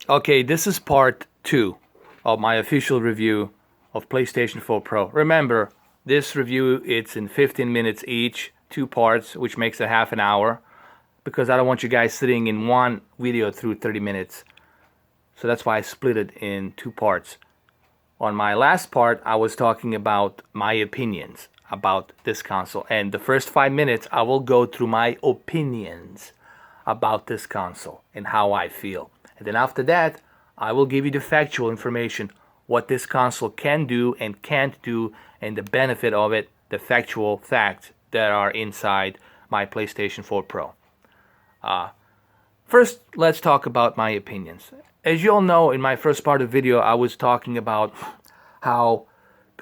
Okay, this is part 2 of my official review of PlayStation 4 Pro. Remember, this review, it's in 15 minutes each, 2 parts, which makes it half an hour, because I don't want you guys sitting in one video through 30 minutes. So that's why I split it in 2 parts. On my last part, I was talking about my opinions about this console. And the first 5 minutes, I will go through my opinions about this console and how I feel. And then after that, I will give you the factual information, what this console can do and can't do, and the benefit of it, the factual facts that are inside my PlayStation 4 Pro. First, let's talk about my opinions. As you all know, in my first part of the video, I was talking about how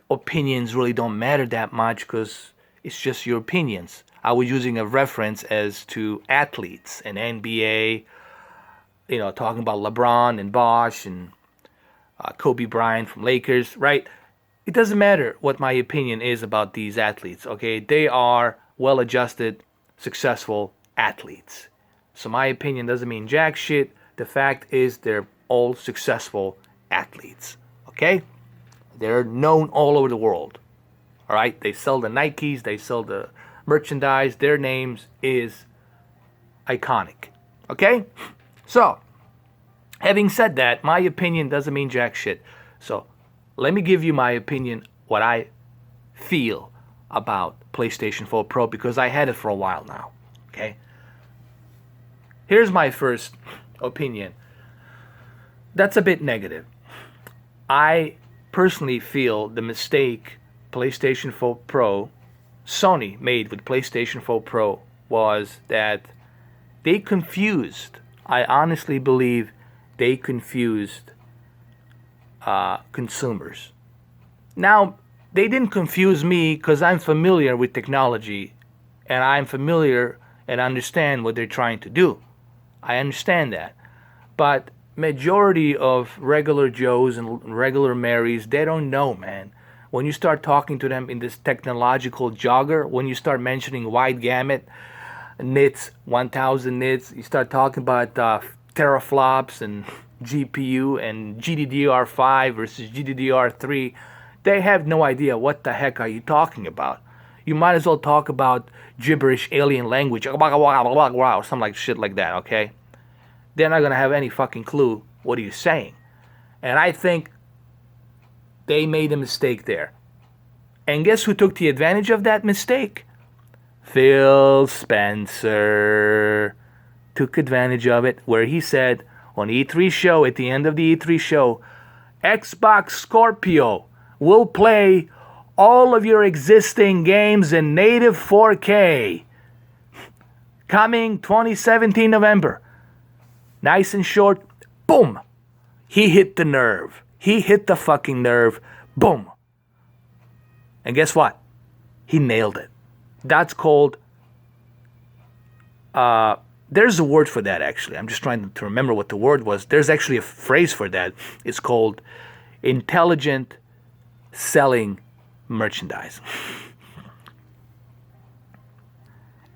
opinions really don't matter that much because it's just your opinions. I was using a reference as to athletes and NBA, talking about LeBron and Bosh and Kobe Bryant from Lakers, right? It doesn't matter what my opinion is about these athletes, okay? They are well-adjusted, successful athletes. So my opinion doesn't mean jack shit. The fact is they're all successful athletes, okay? They're known all over the world, all right? They sell the Nikes, they sell the merchandise. Their names is iconic, okay? So, having said that, my opinion doesn't mean jack shit. So, let me give you my opinion, what I feel about PlayStation 4 Pro, because I had it for a while now, okay? Here's my first opinion. That's a bit negative. I personally feel the mistake PlayStation 4 Pro, Sony made with PlayStation 4 Pro was that they confused, I honestly believe they confused consumers. Now, they didn't confuse me because I'm familiar with technology and I'm familiar and understand what they're trying to do. I understand that. But majority of regular Joes and regular Marys, they don't know, man. When you start talking to them in this technological jogger, when you start mentioning wide gamut, nits, 1000 nits, you start talking about teraflops and GPU and GDDR5 versus GDDR3, they have no idea what the heck are you talking about. You might as well talk about gibberish alien language, or something like shit like that, okay? They're not gonna have any fucking clue what are you saying. And I think they made a mistake there. And guess who took the advantage of that mistake? Phil Spencer took advantage of it, where he said on E3 show, at the end of the E3 show, Xbox Scorpio will play all of your existing games in native 4K. Coming 2017 November. Nice and short, boom. He hit the nerve. He hit the fucking nerve, boom. And guess what? He nailed it. That's called, there's a word for that actually. I'm just trying to remember what the word was. There's actually a phrase for that. It's called intelligent selling merchandise.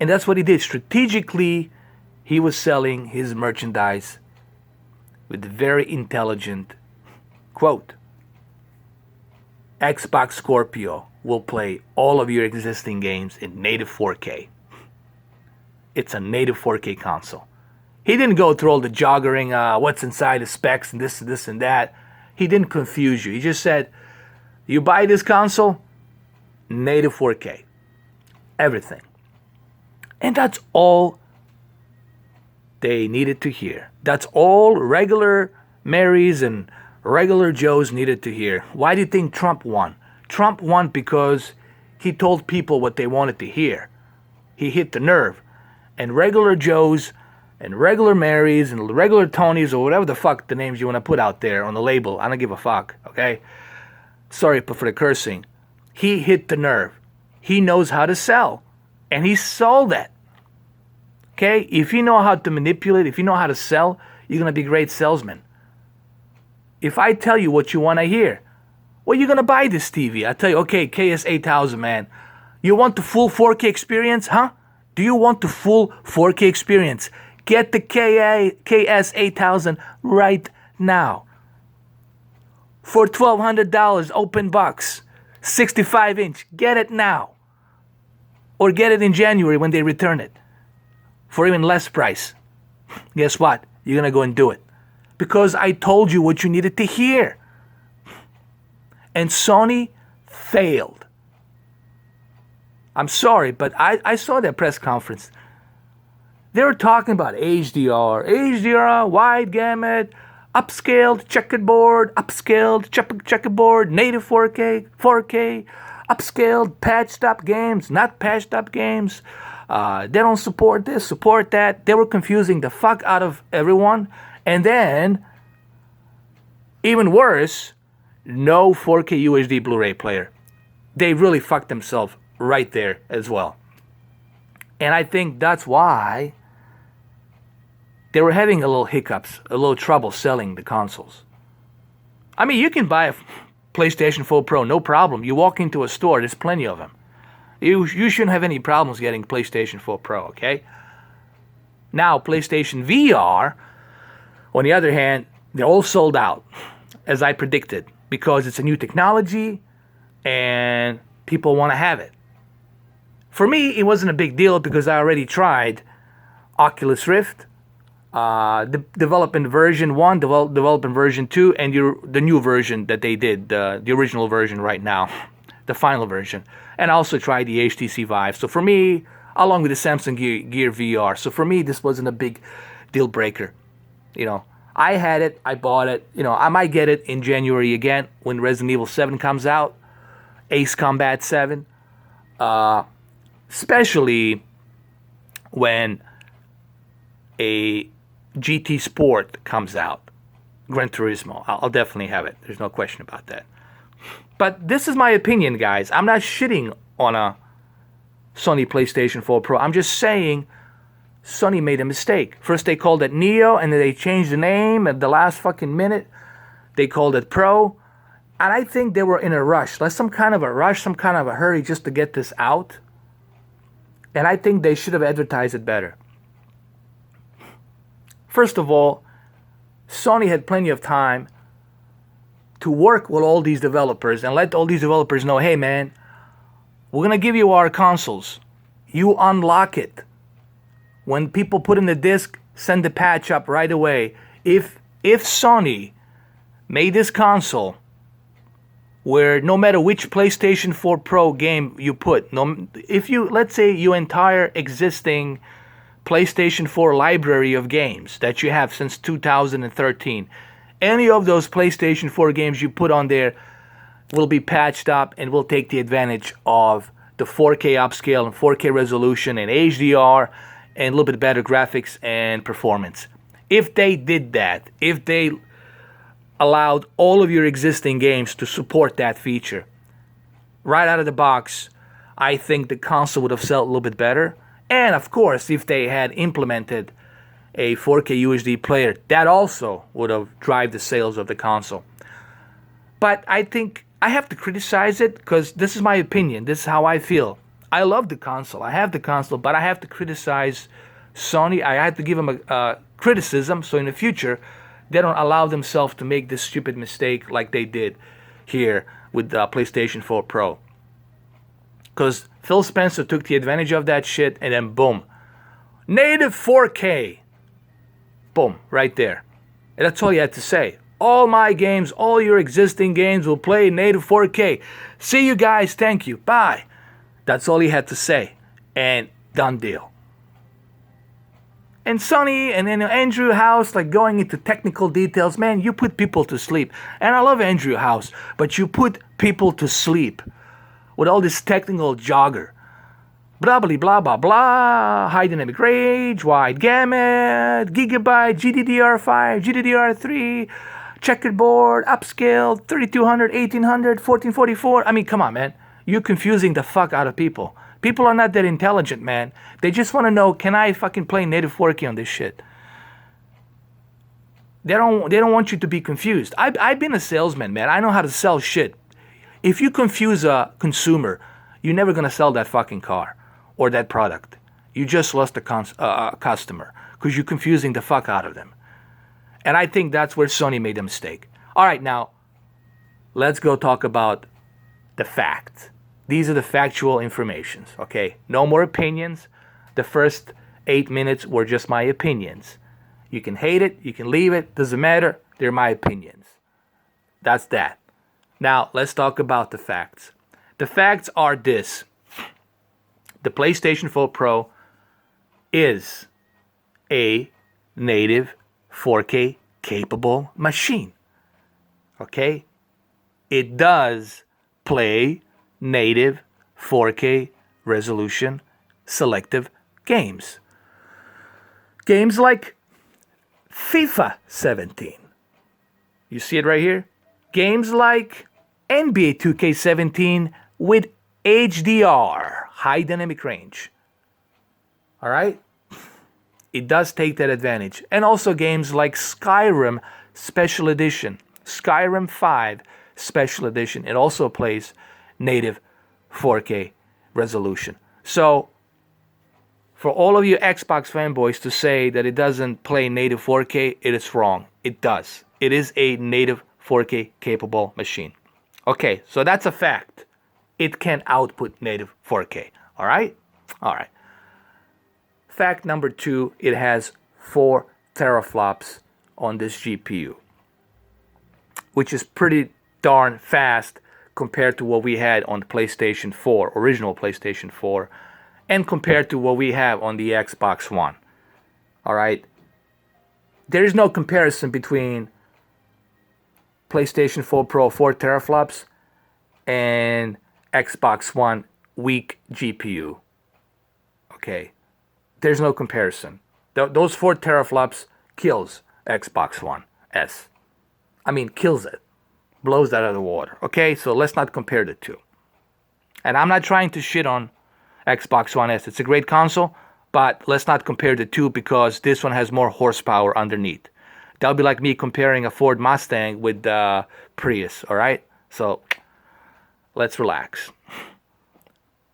And that's what he did. Strategically, he was selling his merchandise with very intelligent quote. Xbox Scorpio will play all of your existing games in native 4K. It's a native 4K console. He didn't go through all the joggering, what's inside the specs and this and that. He didn't confuse you. He just said, you buy this console, native 4K. Everything. And that's all they needed to hear. That's all regular Marys and regular Joes needed to hear. Why do you think Trump won? Trump won because he told people what they wanted to hear. He hit the nerve. And regular Joes and regular Marys and regular Tonys or whatever the fuck the names you want to put out there on the label, I don't give a fuck, okay? Sorry for the cursing. He hit the nerve. He knows how to sell. And he sold it. Okay? If you know how to manipulate, if you know how to sell, you're going to be a great salesman. If I tell you what you want to hear, well, you're going to buy this TV. I tell you, okay, KS8000, man. You want the full 4K experience, huh? Do you want the full 4K experience? Get the KS8000 right now. For $1,200 open box, 65-inch. Get it now. Or get it in January when they return it for even less price. Guess what? You're going to go and do it. Because I told you what you needed to hear. And Sony failed. I'm sorry, but I saw their press conference. They were talking about HDR, wide gamut, upscaled checkerboard, upscaled checkerboard, native 4K, upscaled patched up games, not patched up games. They don't support this, support that. They were confusing the fuck out of everyone. And then, even worse, no 4K UHD Blu-ray player. They really fucked themselves right there as well. And I think that's why they were having a little hiccups, a little trouble selling the consoles. I mean, you can buy a PlayStation 4 Pro, no problem. You walk into a store, there's plenty of them. You shouldn't have any problems getting PlayStation 4 Pro, okay? Now, PlayStation VR, on the other hand, they're all sold out, as I predicted, because it's a new technology and people want to have it. For me, it wasn't a big deal because I already tried Oculus Rift, the development version 1, development version 2, and the new version that they did, the original version right now, the final version. And I also tried the HTC Vive. So for me, along with the Samsung Gear VR, so for me, this wasn't a big deal breaker. You know, I had it, I bought it. You know, I might get it in January again when Resident Evil 7 comes out, Ace Combat 7, especially when a GT Sport comes out, Gran Turismo. I'll definitely have it. There's no question about that. But this is my opinion, guys. I'm not shitting on a Sony PlayStation 4 Pro. I'm just saying Sony made a mistake. First they called it Neo, and then they changed the name at the last fucking minute. They called it Pro. And I think they were in a rush. Like some kind of a rush, some kind of a hurry just to get this out. And I think they should have advertised it better. First of all, Sony had plenty of time to work with all these developers and let all these developers know, hey man, we're going to give you our consoles. You unlock it. When people put in the disc, send the patch up right away. If Sony made this console where no matter which PlayStation 4 Pro game you put, if you, let's say your entire existing PlayStation 4 library of games that you have since 2013, any of those PlayStation 4 games you put on there will be patched up and will take the advantage of the 4K upscale and 4K resolution and HDR and a little bit better graphics and performance. If they did that, if they allowed all of your existing games to support that feature, right out of the box, I think the console would have sold a little bit better. And of course, if they had implemented a 4K UHD player, that also would have driven the sales of the console. But I think I have to criticize it because this is my opinion. This is how I feel. I love the console. I have the console, but I have to criticize Sony. I have to give them a criticism so in the future they don't allow themselves to make this stupid mistake like they did here with the PlayStation 4 Pro. Because Phil Spencer took the advantage of that shit and then boom. Native 4K. Boom, right there. And that's all you had to say. All my games, all your existing games will play native 4K. See you guys, thank you, bye. That's all he had to say. And done deal. And Sony and then Andrew House, like going into technical details, man, you put people to sleep. And I love Andrew House, but you put people to sleep with all this technical jogger. Blah, blah, blah, blah, blah, high dynamic range, wide gamut, gigabyte, GDDR5, GDDR3, checkerboard, upscale, 3200, 1800, 1444. I mean, come on, man. You're confusing the fuck out of people. People are not that intelligent, man. They just want to know, can I fucking play native 4K on this shit? They don't want you to be confused. I've been a salesman, man. I know how to sell shit. If you confuse a consumer, you're never going to sell that fucking car or that product. You just lost a customer because you're confusing the fuck out of them. And I think that's where Sony made a mistake. All right, now, let's go talk about the facts. These are the factual informations, okay? No more opinions. The first 8 minutes were just my opinions. You can hate it, you can leave it, doesn't matter. They're my opinions. That's that. Now, let's talk about the facts. The facts are this. The PlayStation 4 Pro is a native 4K capable machine. Okay? It does play native 4K resolution selective games. Games like FIFA 17. You see it right here? Games like NBA 2K17 with HDR, high dynamic range. All right? It does take that advantage. And also games like Skyrim Special Edition, Skyrim 5 Special Edition. It also plays native 4K resolution. So, for all of you Xbox fanboys to say that it doesn't play native 4K, it is wrong. It does. It is a native 4K capable machine. Okay, so that's a fact. It can output native 4K. All right? All right. Fact number 2, it has 4 teraflops on this GPU, which is pretty darn fast compared to what we had on the PlayStation 4, original PlayStation 4, and compared to what we have on the Xbox One. All right? There is no comparison between PlayStation 4 Pro 4 teraflops and Xbox One weak GPU. Okay? There's no comparison. Those 4 teraflops kills Xbox One S. I mean, kills it. Blows that out of the water. Okay? So let's not compare the two. And I'm not trying to shit on Xbox One S. It's a great console, but let's not compare the two because this one has more horsepower underneath. That would be like me comparing a Ford Mustang with the Prius, all right? So let's relax.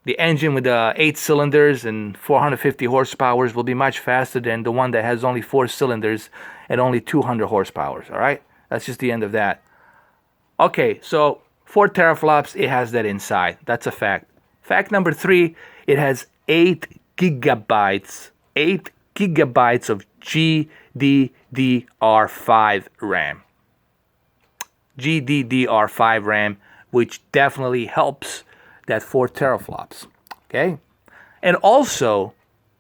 The engine with 8 cylinders and 450 horsepower will be much faster than the one that has only 4 cylinders and only 200 horsepower, all right? That's just the end of that. Okay, so 4 teraflops, it has that inside. That's a fact. Fact number 3, it has 8 gigabytes of GDDR5 RAM. GDDR5 RAM, which definitely helps that 4 teraflops. Okay? And also,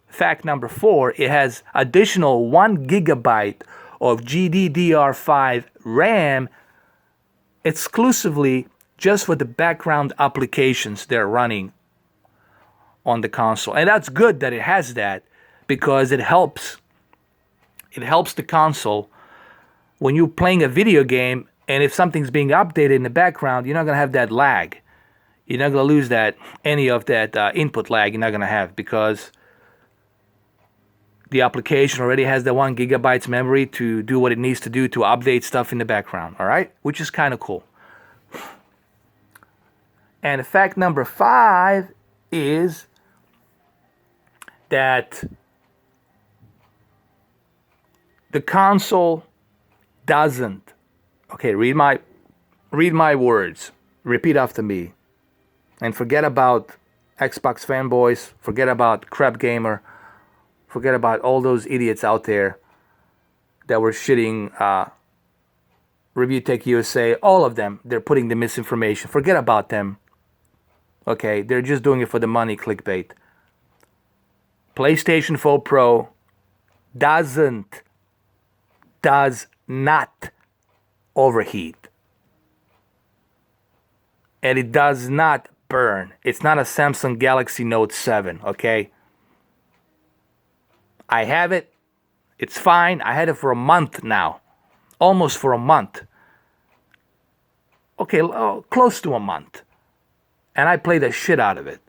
fact number 4, it has additional 1 gigabyte of GDDR5 RAM exclusively just for the background applications they're running on the console. And that's good that it has that because it helps the console when you're playing a video game, and if something's being updated in the background, you're not going to have that lag. You're not going to lose any of that input lag you're not going to have because the application already has the 1 gigabyte memory to do what it needs to do to update stuff in the background, all right? Which is kind of cool. And fact number 5 is that the console doesn't. Okay, read my words. Repeat after me. And forget about Xbox fanboys. Forget about Crap Gamer. Forget about all those idiots out there that were shitting Review Tech USA. All of them, they're putting the misinformation. Forget about them. Okay, they're just doing it for the money, clickbait. PlayStation 4 Pro does not overheat. And it does not burn. It's not a Samsung Galaxy Note 7, okay? I have it. It's fine. I had it for a month now. Almost for a month. Okay, close to a month. And I played the shit out of it.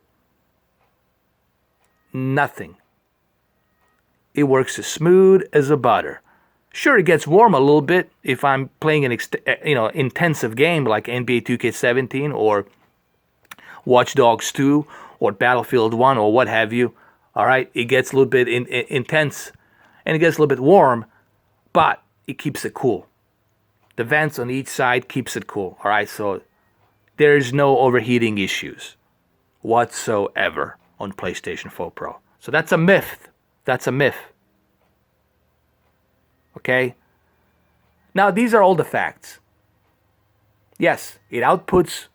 Nothing. It works as smooth as a butter. Sure, it gets warm a little bit if I'm playing an intensive game like NBA 2K17 or Watch Dogs 2 or Battlefield 1 or what have you. All right, it gets a little bit intense and it gets a little bit warm, but it keeps it cool. The vents on each side keeps it cool. All right, so there's no overheating issues whatsoever on PlayStation 4 Pro. So that's a myth. That's a myth. Okay? Now, these are all the facts. Yes, it outputs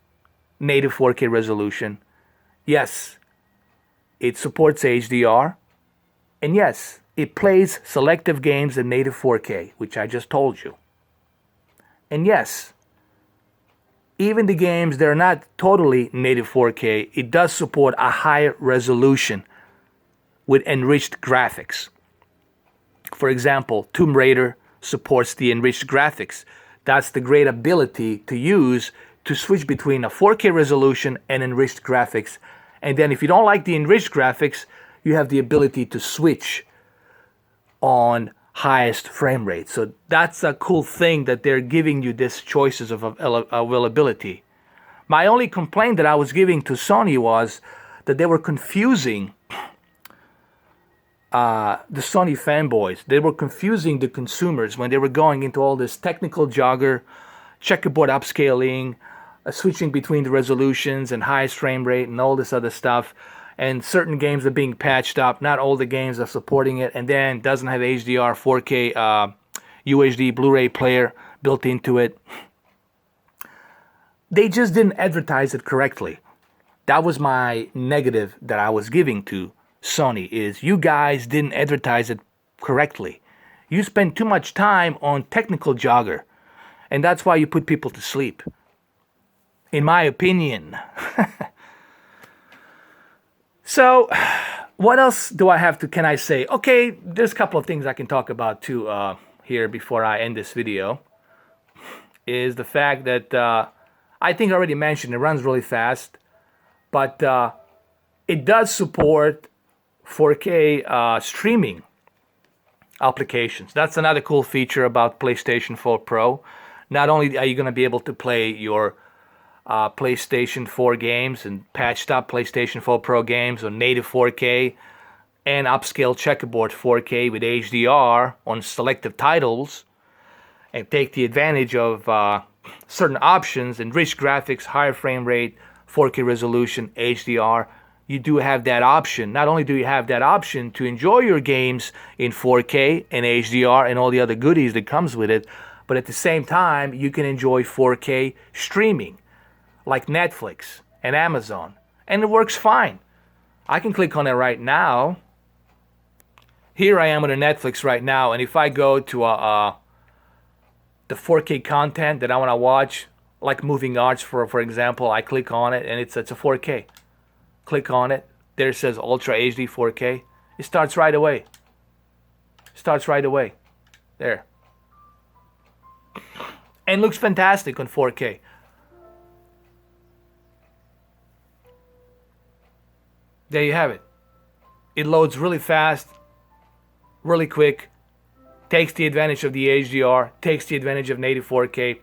native 4K resolution. Yes, it supports HDR. And yes, it plays selective games in native 4K, which I just told you. And yes, even the games that are not totally native 4K, it does support a higher resolution with enriched graphics. For example, Tomb Raider supports the enriched graphics. That's the great ability to use to switch between a 4K resolution and enriched graphics. And then if you don't like the enriched graphics, you have the ability to switch on highest frame rate. So that's a cool thing that they're giving you these choices of availability. My only complaint that I was giving to Sony was that they were confusing the Sony fanboys. They were confusing the consumers when they were going into all this technical jogger, checkerboard upscaling, switching between the resolutions and highest frame rate and all this other stuff. And certain games are being patched up. Not all the games are supporting it. And then doesn't have HDR 4K UHD Blu-ray player built into it. They just didn't advertise it correctly. That was my negative that I was giving to Sony, is you guys didn't advertise it correctly. You spend too much time on technical jogger. And that's why you put people to sleep. In my opinion. So, what else can I say? Okay, there's a couple of things I can talk about too here before I end this video. Is the fact that I think I already mentioned it runs really fast, but it does support 4K streaming applications. That's another cool feature about PlayStation 4 Pro. Not only are you going to be able to play your PlayStation 4 games and patched up PlayStation 4 Pro games on native 4K and upscale checkerboard 4K with HDR on selective titles and take the advantage of certain options, enriched graphics, higher frame rate, 4K resolution, HDR. You do have that option. Not only do you have that option to enjoy your games in 4K and HDR and all the other goodies that comes with it, but at the same time, you can enjoy 4K streaming like Netflix and Amazon, and it works fine. I can click on it right now. Here I am on a Netflix right now, and if I go to the 4K content that I want to watch, like Moving Arts for example, I click on it and it's a 4K. Click on it. There it says Ultra HD 4K. It starts right away. Starts right away. There. And looks fantastic on 4K. There you have it. It loads really fast, really quick, takes the advantage of the HDR, takes the advantage of native 4K.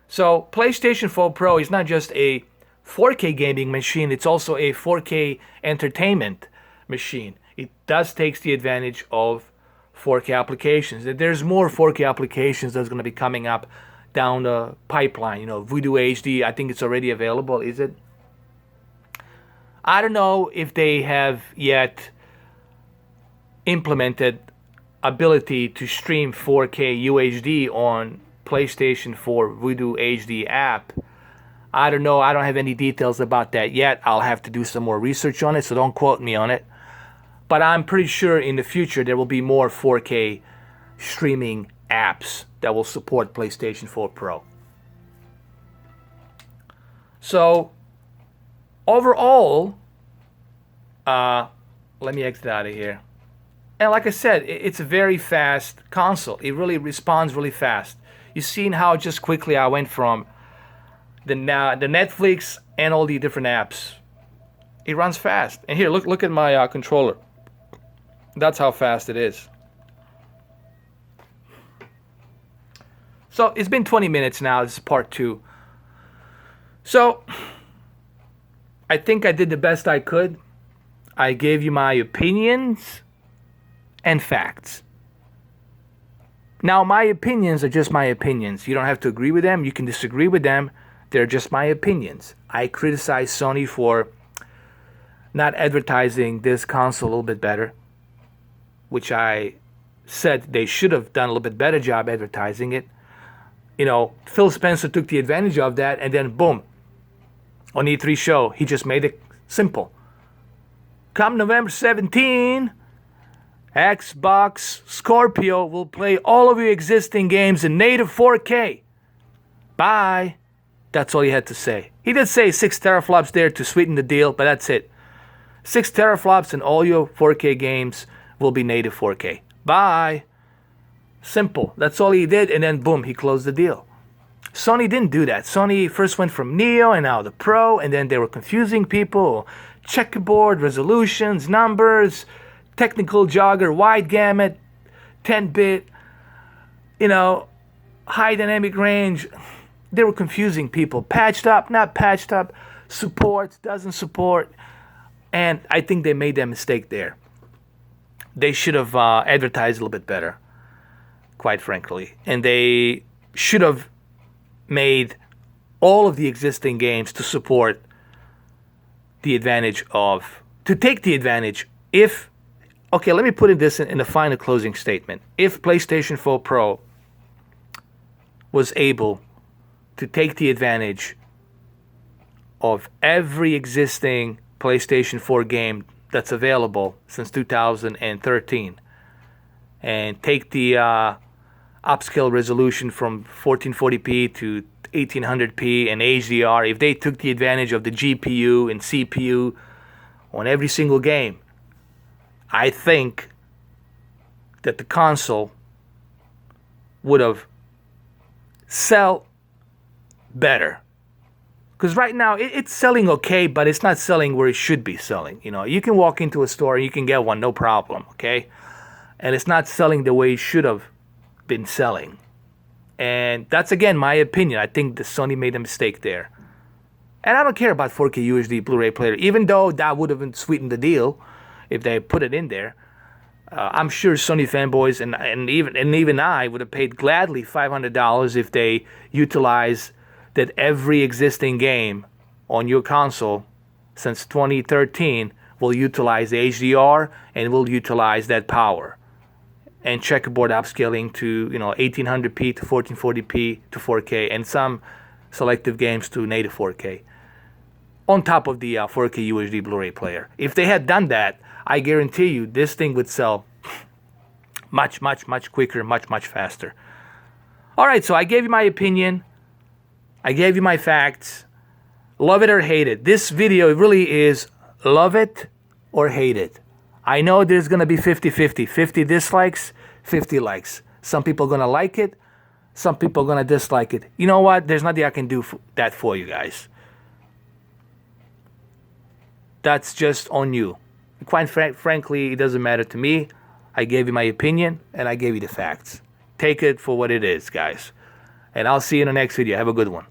So PlayStation 4 Pro is not just a 4K gaming machine, it's also a 4K entertainment machine. It does take the advantage of 4K applications. There's more 4K applications that's going to be coming up down the pipeline. You know, Voodoo HD, I think it's already available, is it? I don't know if they have yet implemented ability to stream 4K UHD on PlayStation 4 Voodoo HD app. I don't know. I don't have any details about that yet. I'll have to do some more research on it, so don't quote me on it. But I'm pretty sure in the future there will be more 4K streaming apps that will support PlayStation 4 Pro. So, overall, let me exit out of here. And like I said, it's a very fast console. It really responds really fast. You've seen how just quickly I went from the Netflix and all the different apps. It runs fast. And here, look at my controller. That's how fast it is. So it's been 20 minutes now. This is part 2. So I think I did the best I could. I gave you my opinions and facts. Now, my opinions are just my opinions. You don't have to agree with them. You can disagree with them. They're just my opinions. I criticize Sony for not advertising this console a little bit better, which I said they should have done a little bit better job advertising it. You know, Phil Spencer took the advantage of that, and then boom, on E3 show, he just made it simple. Come November 17, Xbox Scorpio will play all of your existing games in native 4K. Bye. That's all he had to say. He did say 6 teraflops there to sweeten the deal, but that's it. 6 teraflops and all your 4K games will be native 4K. Bye. Simple. That's all he did, and then boom, he closed the deal. Sony didn't do that. Sony first went from Neo and now the Pro, and then they were confusing people. Checkerboard, resolutions, numbers, technical jogger, wide gamut, 10-bit, high dynamic range. They were confusing people. Patched up, not patched up, supports, doesn't support. And I think they made that mistake there. They should have advertised a little bit better, quite frankly. And they should have made all of the existing games to support the advantage of, to take the advantage if, okay, let me put it this in the final closing statement. If PlayStation 4 Pro was able to take the advantage of every existing PlayStation 4 game that's available since 2013 and take the upscale resolution from 1440p to 1800p and HDR, if they took the advantage of the GPU and CPU on every single game, I think that the console would have sell better. Because right now it's selling okay, but it's not selling where it should be selling. You can walk into a store and you can get one, no problem, okay? And it's not selling the way it should have been selling. And that's, again, my opinion. I think the Sony made a mistake there. And I don't care about 4K UHD Blu-ray player, even though that would have sweetened the deal if they put it in there. I'm sure Sony fanboys and even I would have paid gladly $500 if they utilized that every existing game on your console since 2013 will utilize HDR and will utilize that power and checkerboard upscaling to 1800p to 1440p to 4K and some selective games to native 4K on top of the 4K UHD Blu-ray player. If they had done that, I guarantee you this thing would sell much, much, much quicker, much, much faster. All right, so I gave you my opinion. I gave you my facts. Love it or hate it. This video really is love it or hate it. I know there's going to be 50-50. 50 dislikes, 50 likes. Some people are going to like it. Some people are going to dislike it. You know what? There's nothing I can do that for you guys. That's just on you. Quite frankly, it doesn't matter to me. I gave you my opinion, and I gave you the facts. Take it for what it is, guys. And I'll see you in the next video. Have a good one.